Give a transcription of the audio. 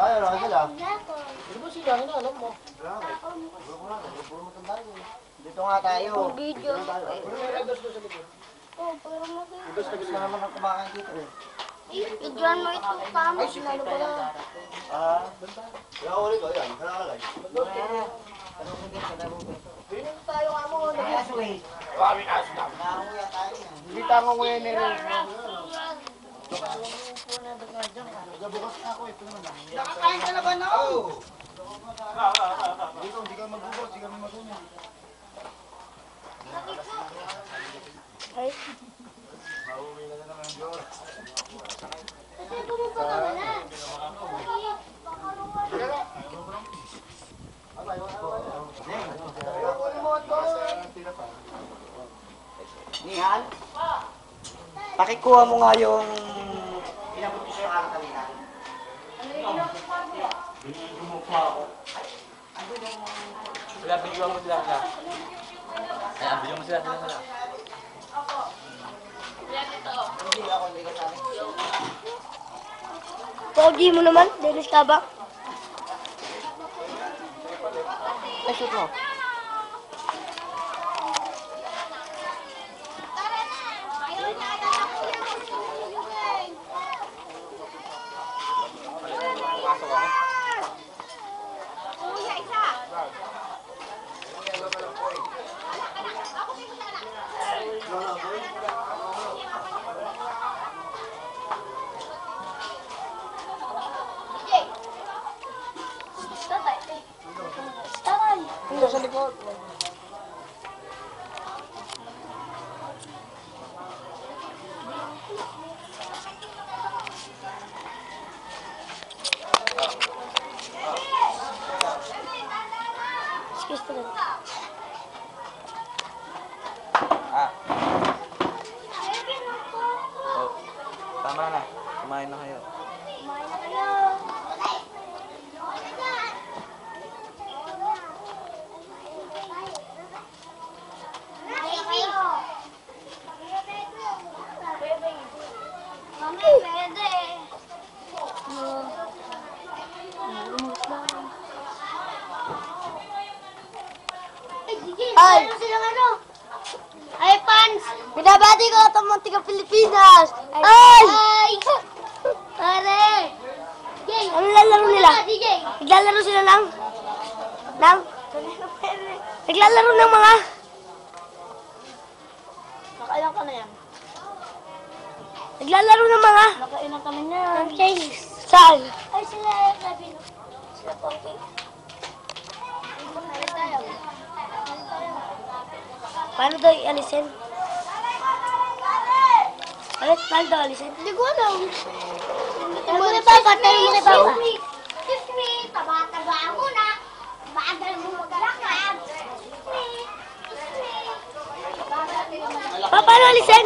Ay, wala sila. Hindi ba sila, alam mo? Dito nga tayo. Video. Gusto naman ang kumakain dito eh. Bigyan mo ito kamo. Sinalo pala. Kaya ulit ko yan. Nakalagay. Pinig tayo nga mo. Maraming aso na. Nangunguya tayo yan. Hindi tango mo yan eh. Bukas na ako ito naman. Nakakain ka na ba na? Oo. Dito, hindi ka magbubuhat. Hindi kami magunan. Ay. Mauwi na naman ang Diyos. Kasi pumunta ka na. Nihan? Pakikuha mo nga yung pinapunti sa akin kanina. Gumukuha ako. Sila, bigyan mo sila. Ayan, bigyan mo sila. Hindi ako, hindi ka sa akin. Pogi mo naman, Dennis Kabak. Ay, shoot mo. Ito sa likod. Excuse me. Oh, tama na. Kumain na kayo. Ay! Ay, fans! Binabati ko itong mga taga-Pilipinas! Ay! Ay! Pare! Ano lalaro nila? Naglalaro sila lang? Naglalaro ng mga... Nakailan ka na yan? Naglalaro ng mga... Nakailan ka na yan? Ng Chinese. Saan? Ay, sila Rabino. Sila Pogi. Paano daw i-alisin? Paano daw alisin? Hindi ko alam. Ano mo kay Papa? Tanong mo kay Papa. Excuse me, taba-taba mo na. Bagal mo maglakad. Excuse me. Papa, paano alisin?